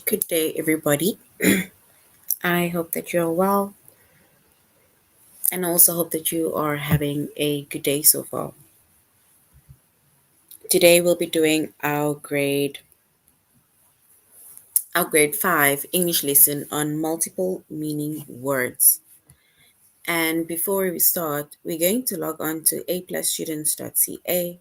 Good day, everybody. I hope that you're well and also hope that you are having a good day so far. Today we'll be doing our grade 5 English lesson on multiple meaning words. And before we start, we're going to log on to aplusstudents.ca.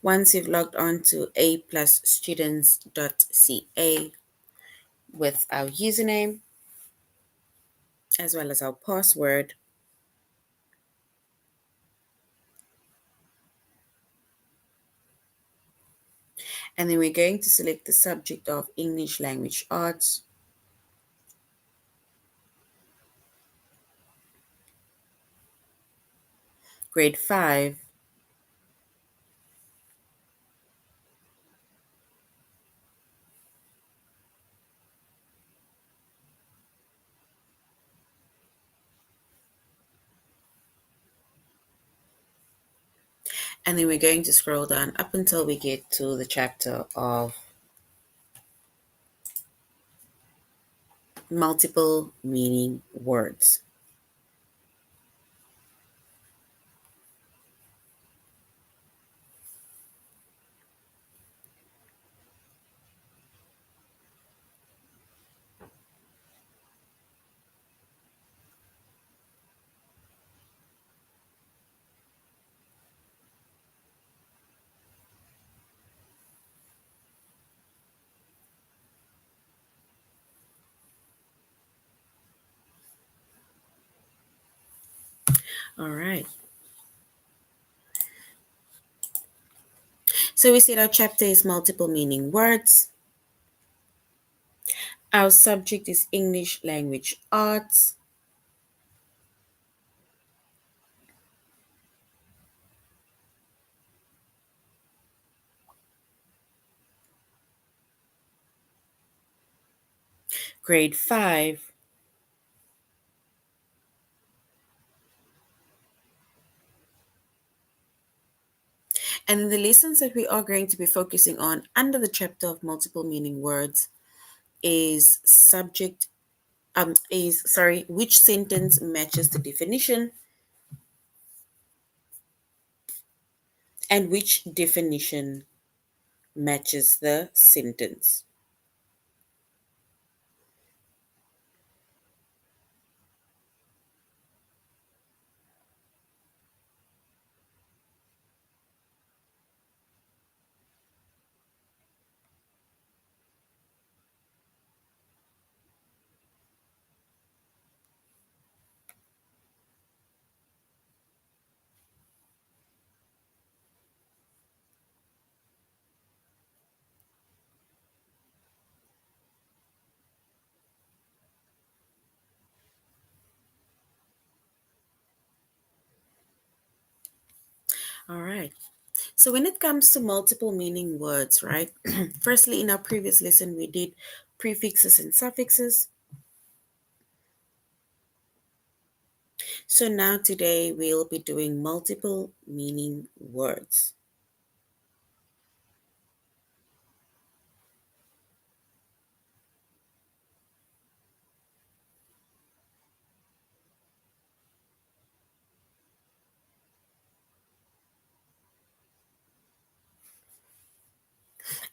Once you've logged on to aplusstudents.ca with our username as well as our password, and then we're going to select the subject of English Language Arts. Grade 5. And then we're going to scroll down up until we get to the chapter of multiple meaning words. All right. So we said our chapter is multiple meaning words. Our subject is English Language Arts. Grade 5. And the lessons that we are going to be focusing on under the chapter of multiple meaning words is which sentence matches the definition and which definition matches the sentence. All right. So when it comes to multiple meaning words, right? Firstly, in our previous lesson, we did prefixes and suffixes. So now today we'll be doing multiple meaning words.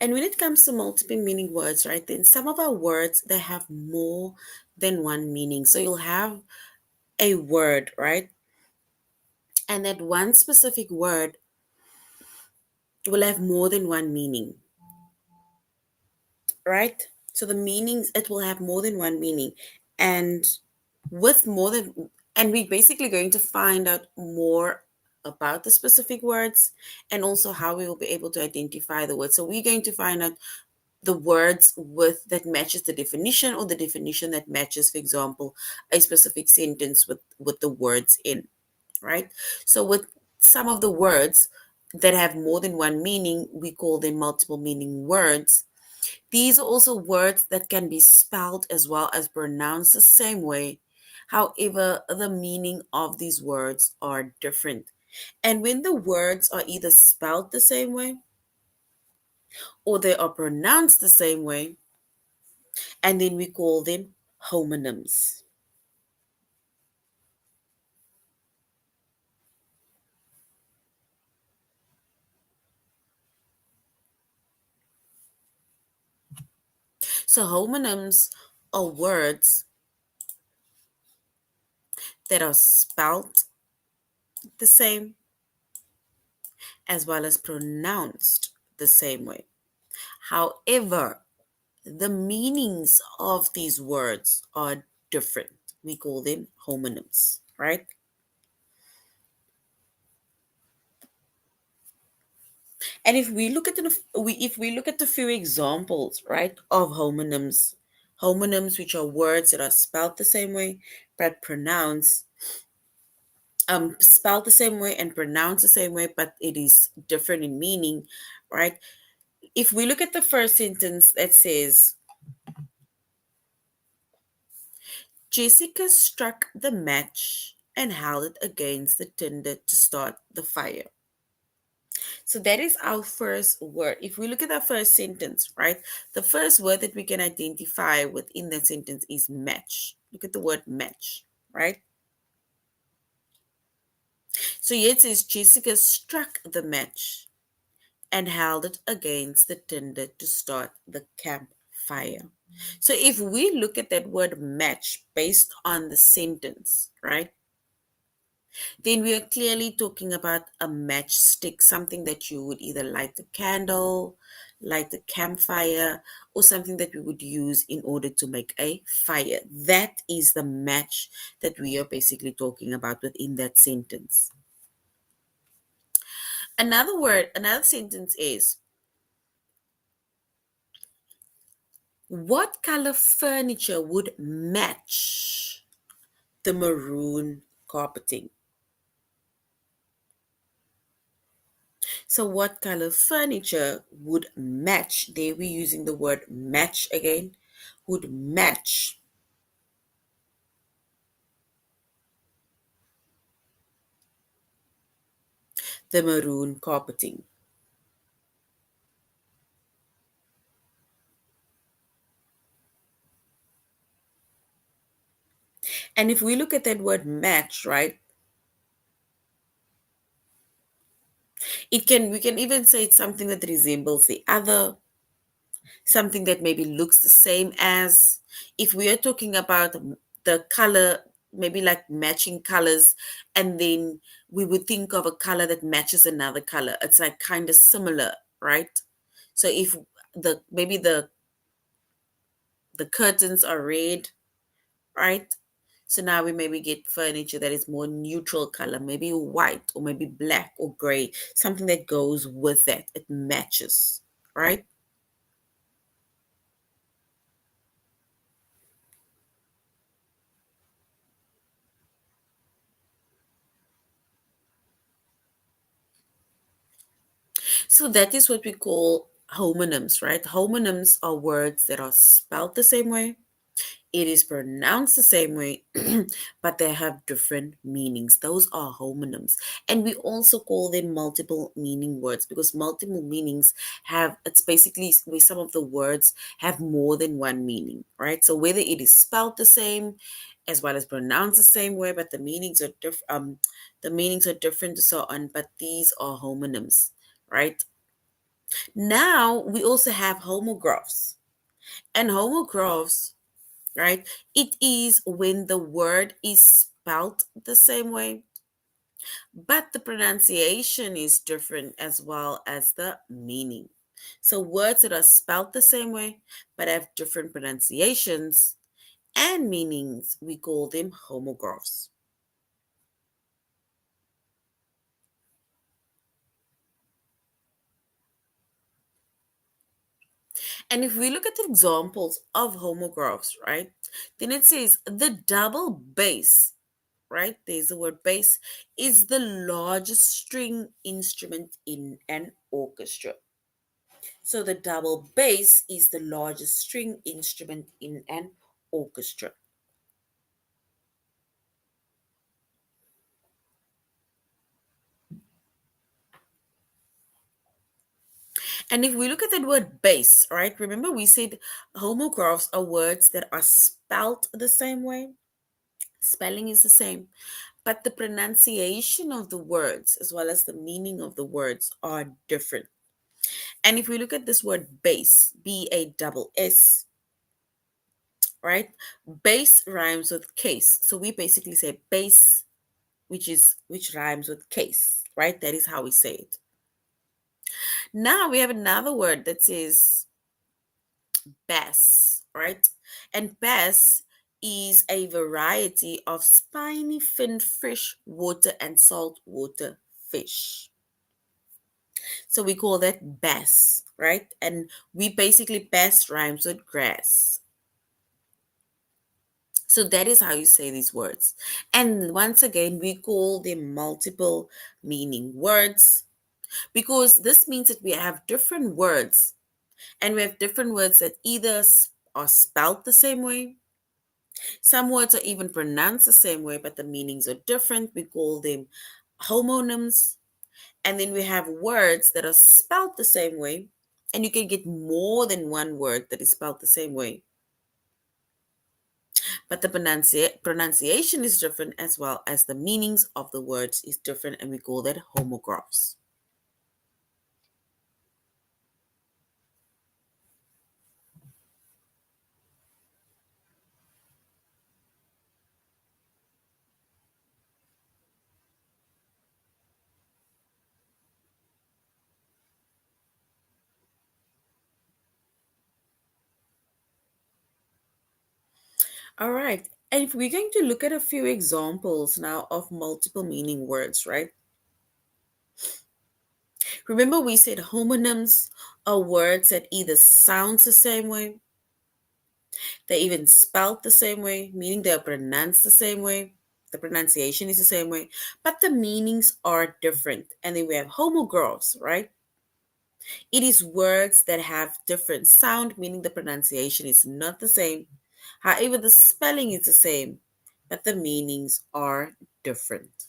And when it comes to multiple meaning words, right, then some of our words, they have more than one meaning. So you'll have a word, right? And that one specific word will have more than one meaning, right? So the meanings, it will have more than one meaning. And with more than, and we're basically going to find out more about the specific words and also how we will be able to identify the words. So we're going to find out the words with that matches the definition, or the definition that matches, for example, a specific sentence with the words in, right? So with some of the words that have more than one meaning, we call them multiple meaning words. These are also words that can be spelled as well as pronounced the same way. However, the meaning of these words are different. And when the words are either spelled the same way or they are pronounced the same way, and then we call them homonyms. So homonyms are words that are spelled the same as well as pronounced the same way. However, the meanings of these words are different. We call them homonyms, right? And if we look at the few examples, right, of homonyms, homonyms which are words that are spelled the same way but pronounced spelled the same way and pronounced the same way, but it is different in meaning, right? If we look at the first sentence that says, Jessica struck the match and held it against the tinder to start the fire. So that is our first word. If we look at our first sentence, right, the first word that we can identify within that sentence is match. Look at the word match, right? So here it says Jessica struck the match and held it against the tinder to start the campfire. So if we look at that word match based on the sentence, right, then we are clearly talking about a matchstick, something that you would either light a candle, light a campfire, or something that we would use in order to make a fire. That is the match that we are basically talking about within that sentence. Another sentence is, what color furniture would match the maroon carpeting? So, what color furniture would match? There we're using the word match again. Would match the maroon carpeting. And if we look at that word match, right, it can we can even say it's something that resembles the other, something that maybe looks the same as. If we are talking about the color, maybe like matching colors, and then we would think of a color that matches another color. It's like kind of similar, right? So if the curtains are red, right? So now we maybe get furniture that is more neutral color, maybe white or maybe black or gray, something that goes with that. It matches, right? So that is what we call homonyms, right? Homonyms are words that are spelled the same way, it is pronounced the same way, but they have different meanings. Those are homonyms. And we also call them multiple meaning words because multiple meanings it's basically where some of the words have more than one meaning, right? So whether it is spelled the same as well as pronounced the same way, but the meanings are different, so on, but these are homonyms, right? Now we also have homographs. And homographs, right? It is when the word is spelled the same way, but the pronunciation is different as well as the meaning. So words that are spelled the same way but have different pronunciations and meanings, we call them homographs. And if we look at the examples of homographs, right, then it says the double bass, right? There's the word bass, is the largest string instrument in an orchestra. So the double bass is the largest string instrument in an orchestra. And if we look at that word base, right? Remember we said homographs are words that are spelt the same way. Spelling is the same, but the pronunciation of the words as well as the meaning of the words are different. And if we look at this word base, BASS, right? Base rhymes with case. So we basically say base, which rhymes with case, right? That is how we say it. Now we have another word that says bass, right? And bass is a variety of spiny fin fish, water and saltwater fish. So we call that bass, right? And we basically bass rhymes with grass. So that is how you say these words. And once again, we call them multiple meaning words because this means that we have different words and we have different words that either are spelled the same way. Some words are even pronounced the same way, but the meanings are different. We call them homonyms. And then we have words that are spelled the same way, and you can get more than one word that is spelled the same way. But the pronunciation is different as well as the meanings of the words is different, and we call that homographs. All right. And if we're going to look at a few examples now of multiple meaning words, right? Remember we said homonyms are words that either sounds the same way, they even spelled the same way, meaning they're pronounced the same way. The pronunciation is the same way, but the meanings are different. And then we have homographs, right? It is words that have different sound, meaning the pronunciation is not the same. However, the spelling is the same, but the meanings are different.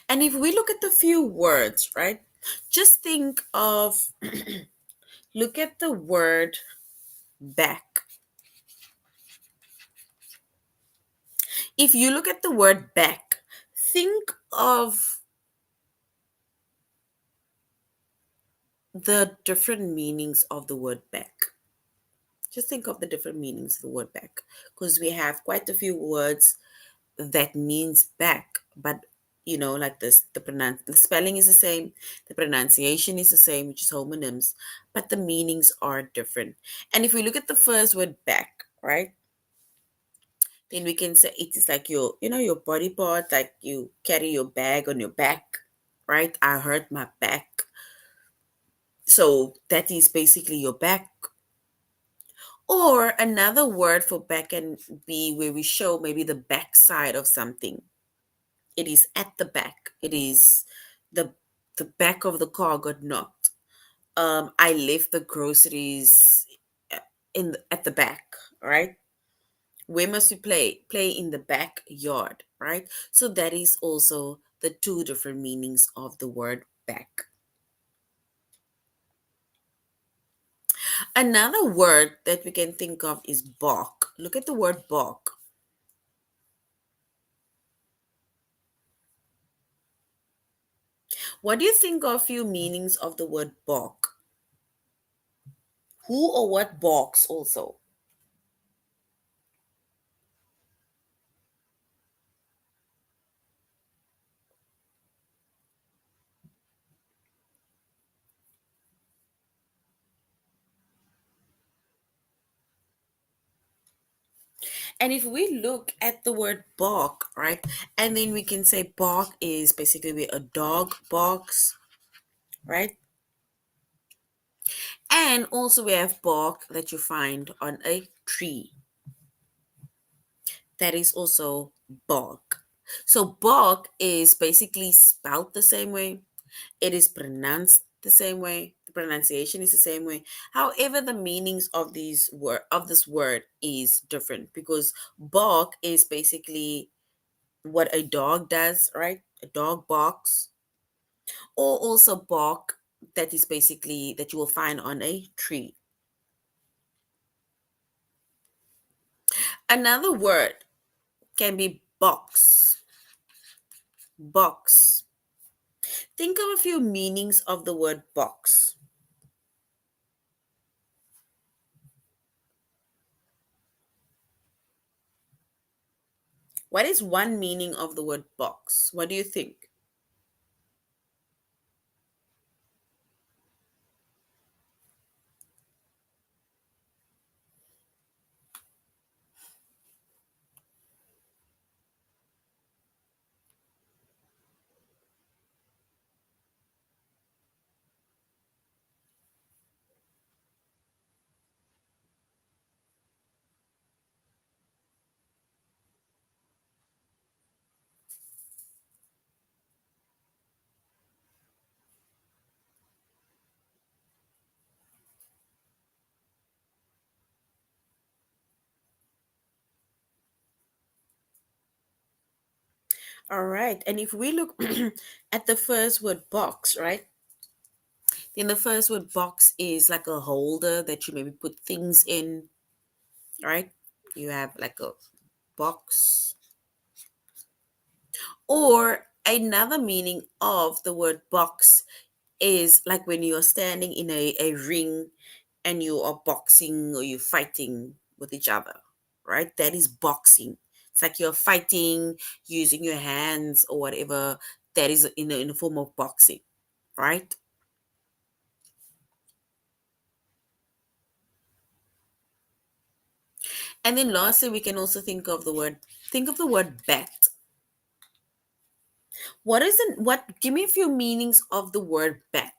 And if we look at the few words, right? Just think of, look at the word back. If you look at the word back, think of the different meanings of the word back. Just think of the different meanings of the word back because we have quite a few words that means back, but like this, the spelling is the same, the pronunciation is the same, which is homonyms, but the meanings are different. And if we look at the first word back, right? Then we can say it is like your body part, like you carry your bag on your back, right? I hurt my back. So that is basically your back. Or another word for back can be where we show maybe the backside of something. It is at the back. It is the the back of the car got knocked. I left the groceries at the back, right? Where must we play? Play in the backyard, right? So that is also the two different meanings of the word back. Another word that we can think of is balk. Look at the word balk. What do you think of few meanings of the word balk? Who or what balks also? And if we look at the word bark, right, and then we can say bark is basically where a dog barks, right? And also we have bark that you find on a tree. That is also bark. So bark is basically spelled the same way. It is pronounced the same way. The pronunciation is the same way. However, the meanings of this word is different because bark is basically what a dog does, right? A dog barks, or also bark that is basically that you will find on a tree. Another word can be box. Box. Think of a few meanings of the word box. What is one meaning of the word box? What do you think? All right. And if we look at the first word box, right? Then the first word box is like a holder that you maybe put things in, right? You have like a box. Or another meaning of the word box is like when you're standing in a ring and you are boxing or you're fighting with each other, right? That is boxing. It's like you're fighting using your hands or whatever. That is in a form of boxing, right? And then lastly, we can also think of the word bat. Give me a few meanings of the word bat.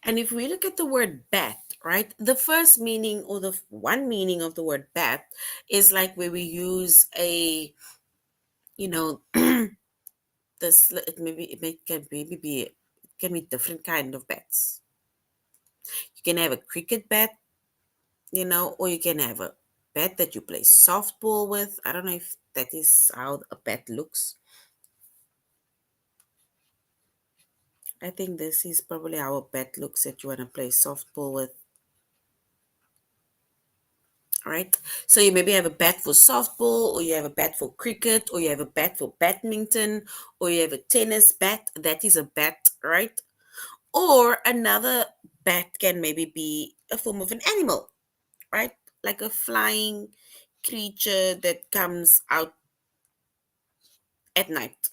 And if we look at the word bat, right, the first meaning or the one meaning of the word bat is like where we use a, you know, it can be different kind of bats. You can have a cricket bat, or you can have a bat that you play softball with. I don't know if that is how a bat looks. I think this is probably how a bat looks that you want to play softball with. Right? So you maybe have a bat for softball, or you have a bat for cricket, or you have a bat for badminton, or you have a tennis bat. That is a bat, right? Or another bat can maybe be a form of an animal, right? Like a flying creature that comes out at night.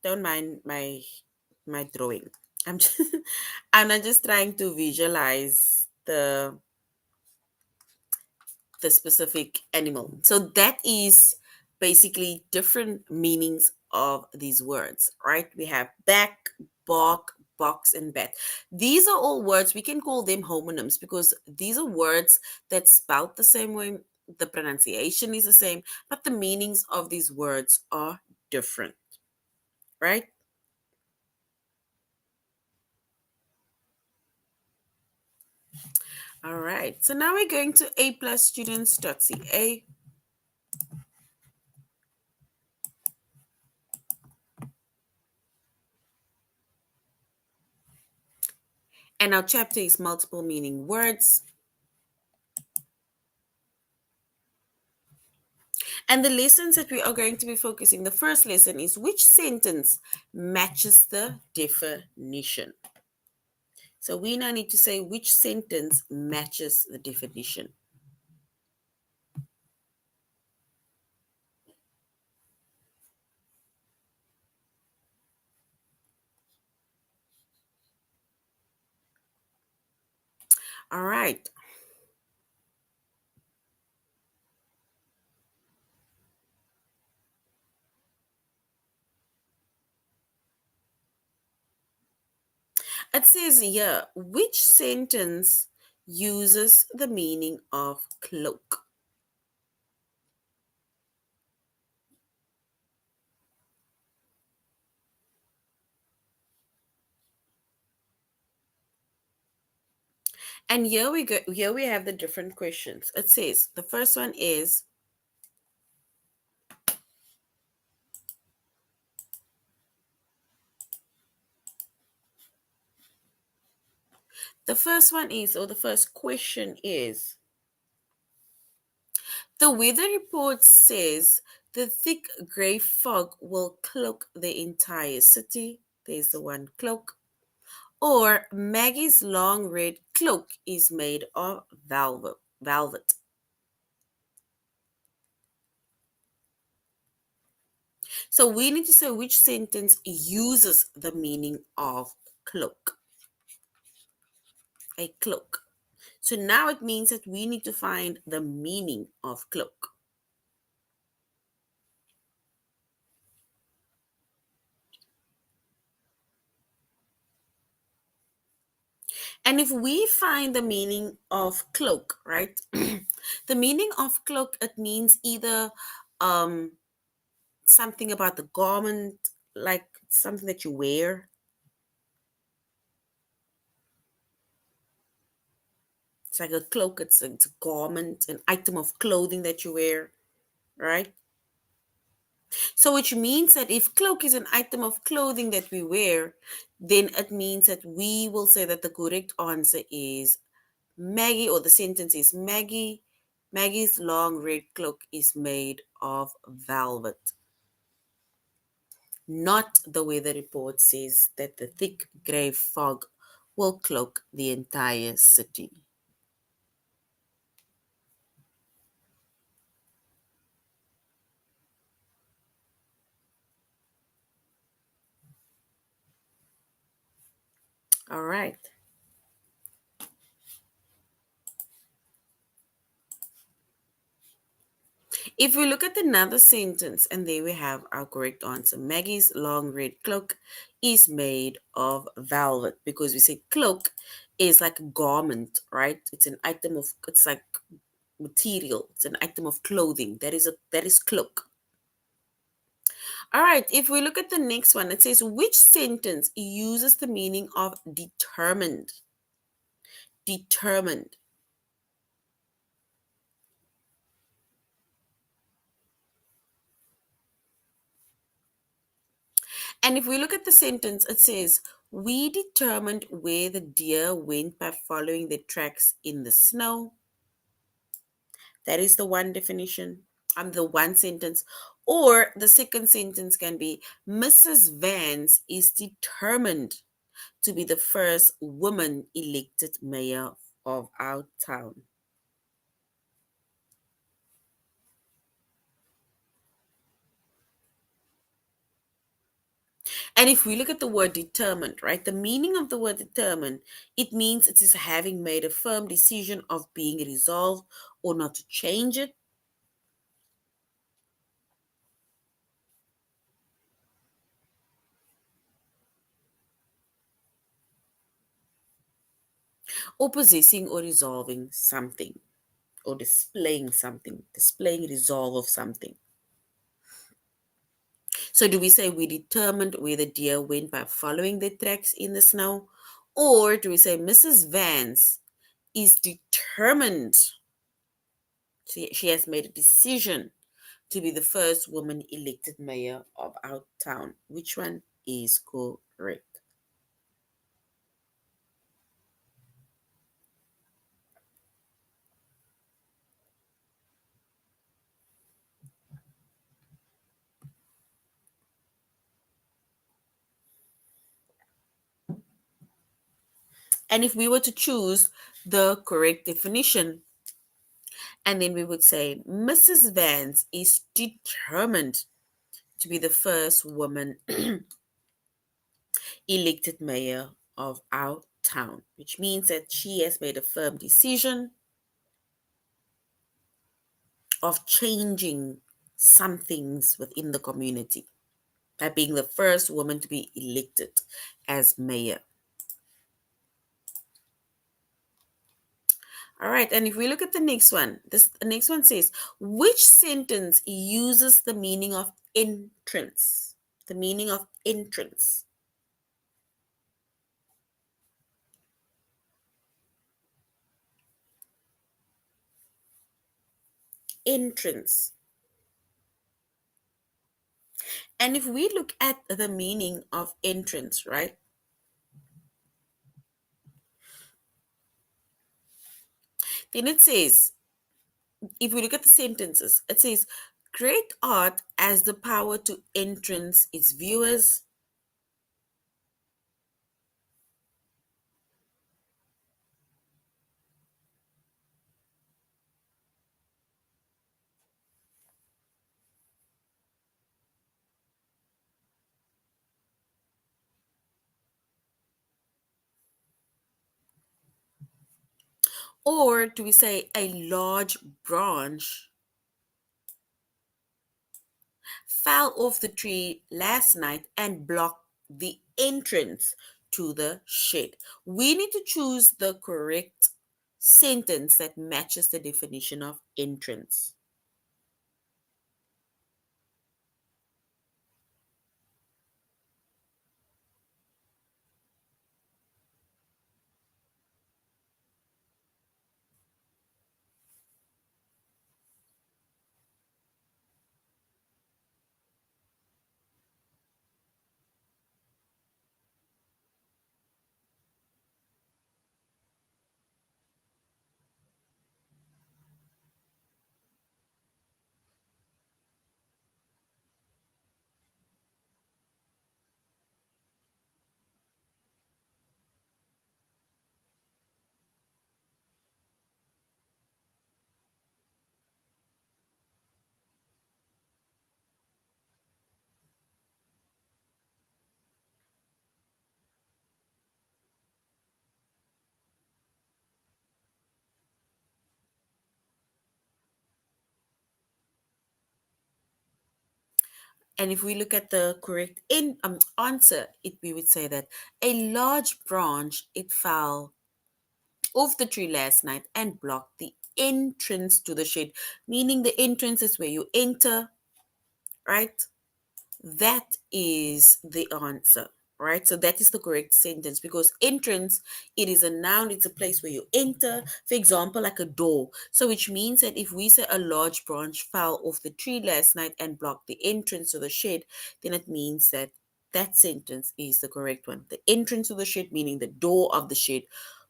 Don't mind my drawing. I'm just, I'm just trying to visualize the specific animal. So that is basically different meanings of these words, right? We have back, bark, box, and bat. These are all words, we can call them homonyms because these are words that spout the same way, the pronunciation is the same, but the meanings of these words are different, right? All right. So now we're going to aplusstudents.ca. And our chapter is multiple meaning words. And the lessons that we are going to be focusing, the first lesson is which sentence matches the definition. So we now need to say which sentence matches the definition. All right. It says here, which sentence uses the meaning of cloak? And here we go. Here we have the different questions. It says the first one is or the first question is the weather report says the thick gray fog will cloak the entire city. There's the one cloak. Or Maggie's long red cloak is made of velvet. So we need to say which sentence uses the meaning of cloak, a cloak. So now it means that we need to find the meaning of cloak. And if we find the meaning of cloak, right? The meaning of cloak, it means either um something about the garment, like something that you wear. It's like a cloak, it's a garment, an item of clothing that you wear, right? So which means that if cloak is an item of clothing that we wear, then it means that we will say that the correct answer is Maggie, or the sentence is Maggie's long red cloak is made of velvet. Not the weather report says that the thick gray fog will cloak the entire city. All right. If we look at another sentence, and there we have our correct answer. Maggie's long red cloak is made of velvet, because we say cloak is like a garment, right? It's an item of, it's like material. It's an item of clothing. That is cloak. All right, if we look at the next one, it says which sentence uses the meaning of determined? Determined. And if we look at the sentence, it says, we determined where the deer went by following the tracks in the snow. That is the one definition. The one sentence. Or the second sentence can be Mrs. Vance is determined to be the first woman elected mayor of our town. And if we look at the word determined, right, the meaning of the word determined, it means it is having made a firm decision of being resolved or not to change it, or possessing or resolving something, or displaying something, displaying resolve of something. So do we say we determined where the deer went by following the tracks in the snow? Or do we say Mrs. Vance is determined, she has made a decision to be the first woman elected mayor of our town? Which one is correct? And if we were to choose the correct definition, and then we would say Mrs. Vance is determined to be the first woman elected mayor of our town, which means that she has made a firm decision of changing some things within the community by being the first woman to be elected as mayor. All right, and if we look at the next one, this the next one says, which sentence uses the meaning of entrance? The meaning of entrance. Entrance. And if we look at the meaning of entrance, right? Then it says, if we look at the sentences, it says, great art has the power to entrance its viewers, or do we say a large branch fell off the tree last night and blocked the entrance to the shed? We need to choose the correct sentence that matches the definition of entrance. And if we look at the correct answer, we would say that a large branch it fell off the tree last night and blocked the entrance to the shed, meaning the entrance is where you enter, right? That is the answer, right? So that is the correct sentence because entrance, it is a noun, it's a place where you enter, for example, like a door. So which means that if we say a large branch fell off the tree last night and blocked the entrance to the shed, then it means that that sentence is the correct one. The entrance to the shed, meaning the door of the shed,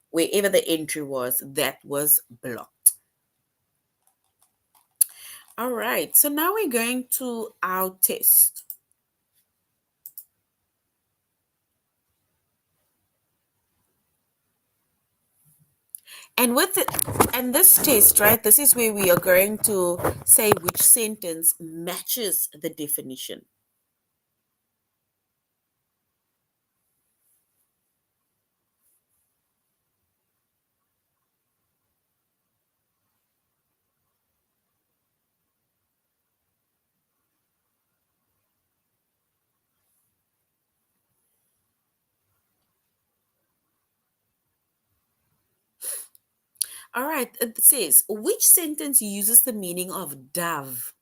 wherever the entry was, that was blocked. All right, so now we're going to our test. And with it, and this test, right, this is where we are going to say which sentence matches the definition. All right, it says which sentence uses the meaning of dove,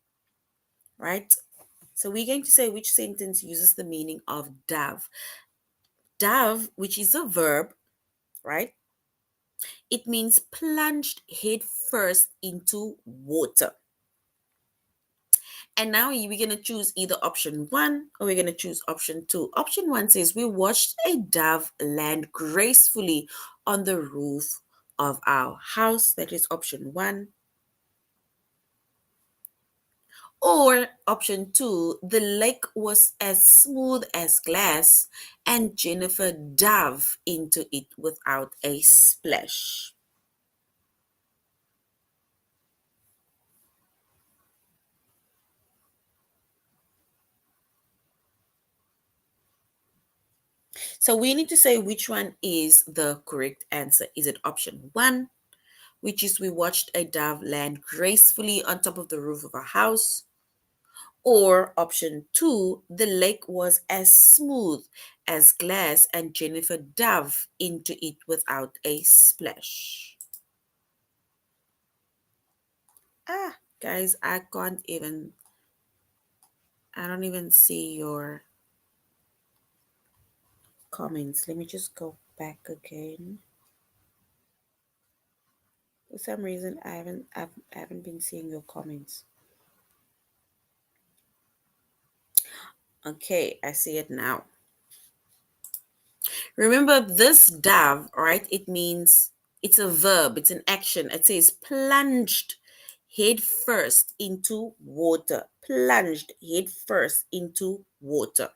right? So we're going to say which sentence uses the meaning of dove. Dove, which is a verb, right? It means plunged head first into water. And now we're going to choose either option one or we're going to choose option two. Option one says, we watched a dove land gracefully on the roof of our house. That is option one. Or option two, the lake was as smooth as glass and Jennifer dove into it without a splash. So we need to say which one is the correct answer. Is it option one, which is we watched a dove land gracefully on top of the roof of a house? Or option two, the lake was as smooth as glass and Jennifer dove into it without a splash? Guys, I don't even see your comments. Let me just go back again. For some reason, I haven't been seeing your comments. Okay, I see it now. Remember this dove, right? It means it's a verb, it's an action. It says plunged head first into water. Plunged head first into water.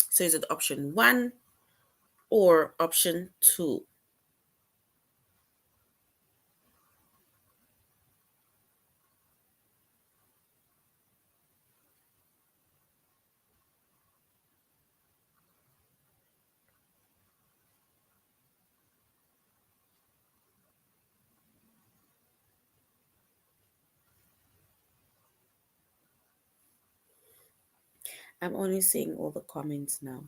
So is it option one or option two? I'm only seeing all the comments now.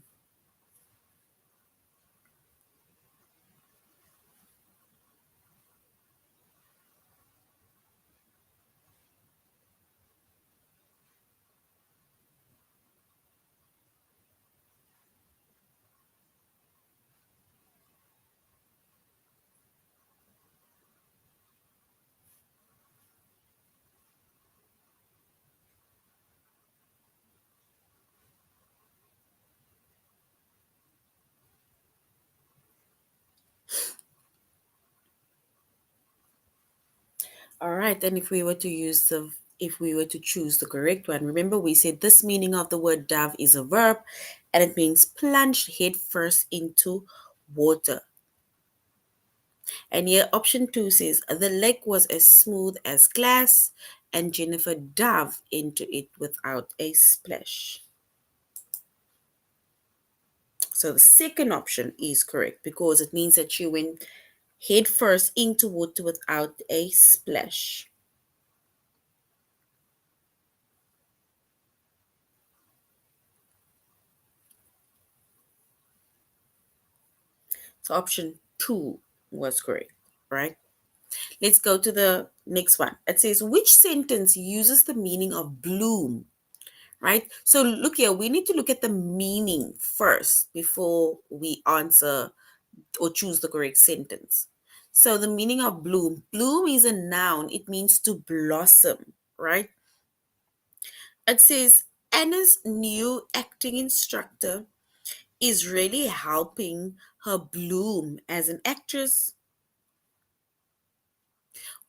All right, then if we were to choose the correct one, remember we said this meaning of the word dove is a verb and it means plunged head first into water. And here option two says the lake was as smooth as glass and Jennifer dove into it without a splash. So the second option is correct because it means that she went head first into water without a splash. So option two was correct, right? Let's go to the next one. It says, which sentence uses the meaning of bloom, right? So look here, we need to look at the meaning first before we answer or choose the correct sentence. So the meaning of bloom is a noun. It means to blossom, right? It says, Anna's new acting instructor is really helping her bloom as an actress.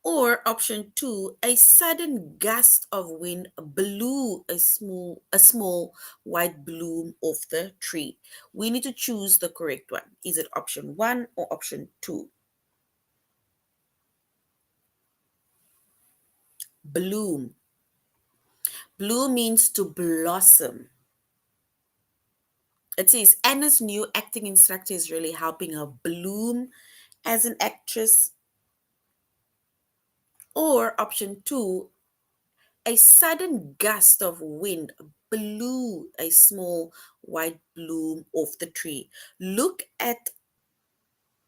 Or option two, a sudden gust of wind blew a small white bloom off the tree. We need to choose the correct one. Is it option one or option two? Bloom. Bloom means to blossom. It says Anna's new acting instructor is really helping her bloom as an actress. Or option two, a sudden gust of wind blew a small white bloom off the tree. Look at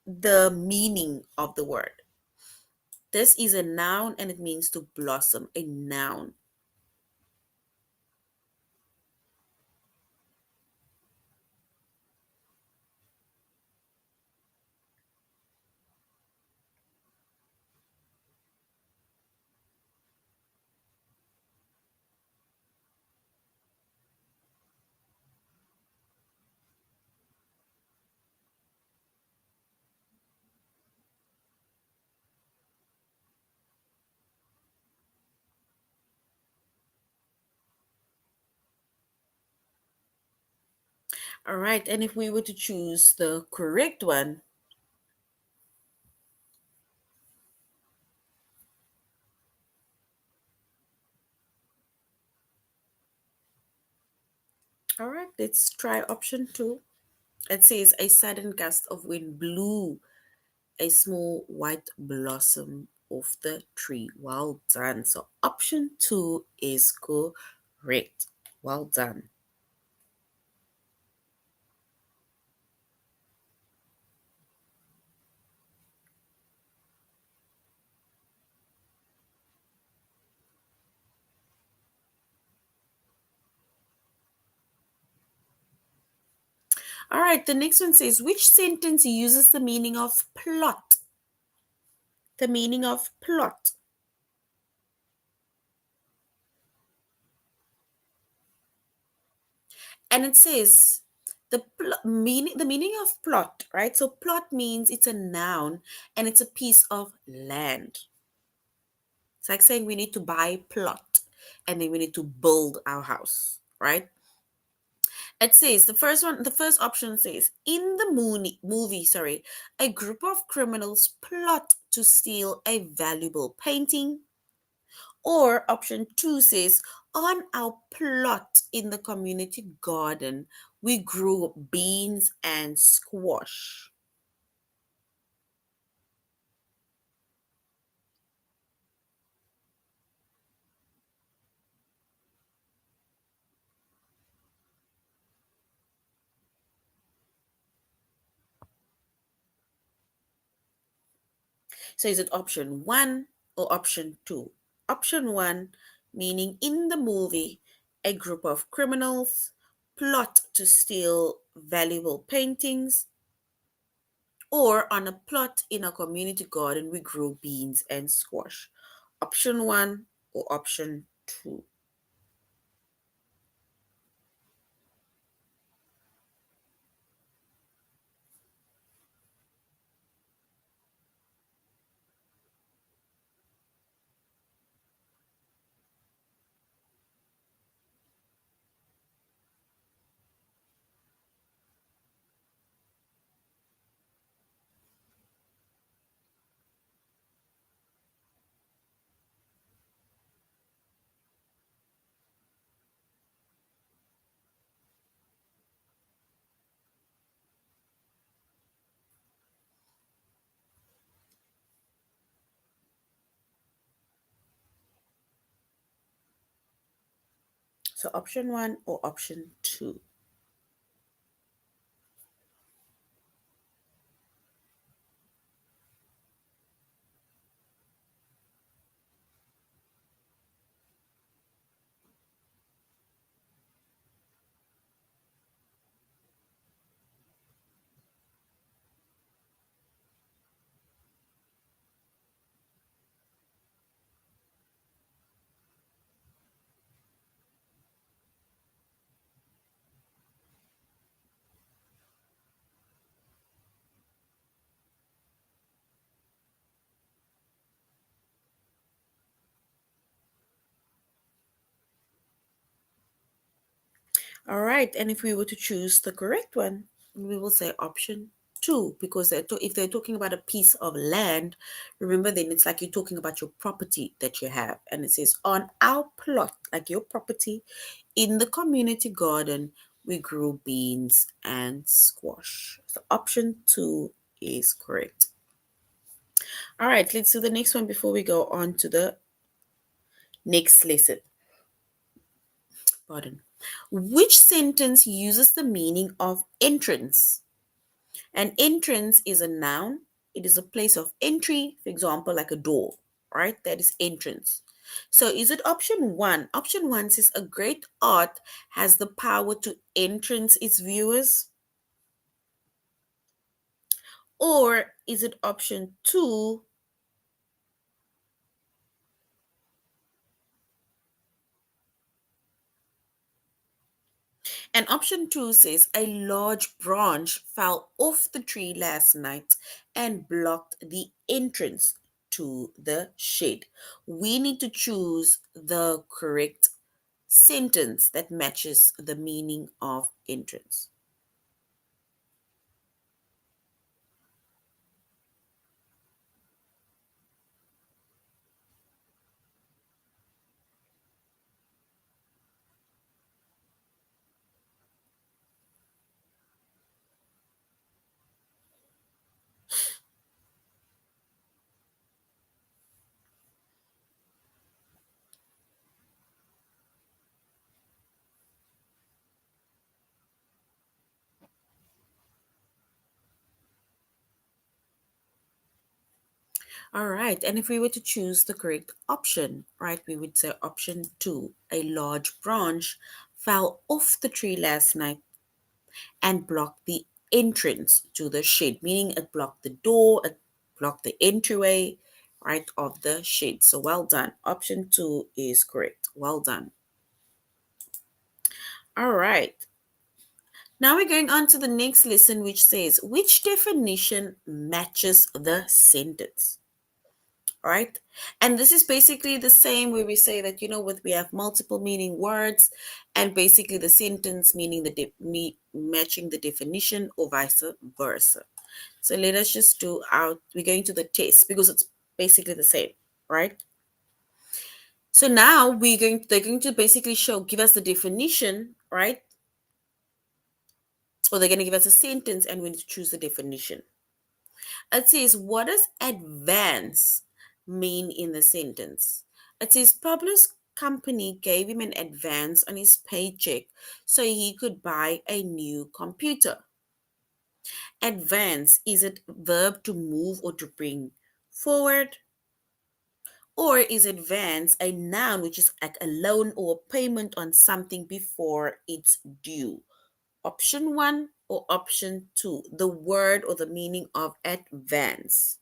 the meaning of the word. This is a noun and it means to blossom, a noun. All right, and if we were to choose the correct one, all right, let's try option two. It says a sudden gust of wind blew a small white blossom off the tree. Well done. So option two is correct. Well done. All right, the next one says, which sentence uses the meaning of plot? The meaning of plot. And it says the meaning of plot, right? So plot means it's a noun and it's a piece of land. It's like saying we need to buy plot and then we need to build our house, right? It says the first option says in the movie, sorry, a group of criminals plot to steal a valuable painting. Or option two says, on our plot in the community garden, we grew beans and squash. So is it option one or option two? Option one, meaning in the movie, a group of criminals plot to steal valuable paintings. Or on a plot in a community garden, we grow beans and squash. Option one or option two? So option one or option two? All right, and if we were to choose the correct one, we will say option two because if they're talking about a piece of land, remember then it's like you're talking about your property that you have, and it says on our plot, like your property, in the community garden, we grew beans and squash. So option two is correct. All right, let's do the next one before we go on to the next lesson. Pardon. Which sentence uses the meaning of entrance? An entrance is a noun. It is a place of entry, for example, like a door, right? That is entrance. So is it option one? Option one says a great art has the power to entrance its viewers. Or is it option two? And option two says a large branch fell off the tree last night and blocked the entrance to the shed. We need to choose the correct sentence that matches the meaning of entrance. All right. And if we were to choose the correct option, right, we would say option two: a large branch fell off the tree last night and blocked the entrance to the shed, meaning it blocked the door, it blocked the entryway, right, of the shed. So well done. Option two is correct. Well done. All right. Now we're going on to the next lesson, which says, which definition matches the sentence? All right. And this is basically the same where we say that, we have multiple meaning words and basically the sentence meaning matching the definition or vice versa. So let us just do out, we're going to the test because it's basically the same, right? So now they're going to basically give us the definition, right? Or they're going to give us a sentence and we need to choose the definition. It says, what does advance mean in the sentence? It says, Pablo's company gave him an advance on his paycheck so he could buy a new computer. Advance, is it verb to move or to bring forward? Or is advance a noun which is like a loan or a payment on something before it's due? Option one or option two, the word or the meaning of advance.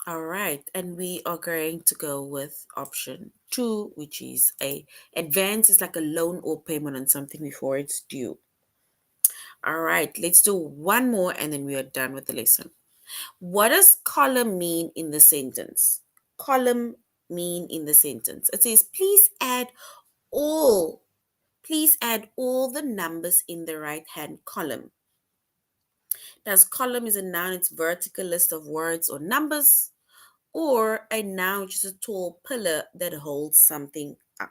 All right, and we are going to go with option two, which is a advance is like a loan or payment on something before it's due. All right, let's do one more and then we are done with the lesson. What does column mean in the sentence? Column mean in the sentence. It says, all, please add all the numbers in the right hand column. Does column is a noun, it's vertical list of words or numbers, or a noun which is a tall pillar that holds something up.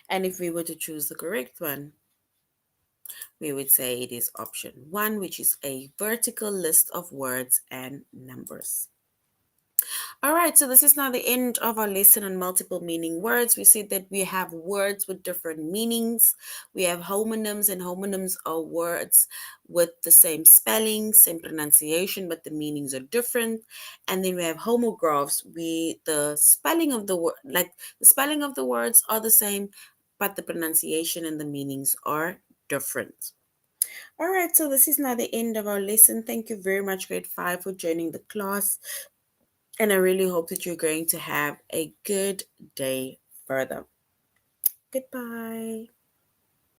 And if we were to choose the correct one, we would say it is option one, which is a vertical list of words and numbers. All right, so this is now the end of our lesson on multiple meaning words. We said that we have words with different meanings. We have homonyms, and homonyms are words with the same spelling, same pronunciation, but the meanings are different. And then we have homographs. The spelling of the word, like the spelling of the words are the same, but the pronunciation and the meanings are different. All right, so this is now the end of our lesson. Thank you very much, grade 5, for joining the class. And I really hope that you're going to have a good day further. Goodbye.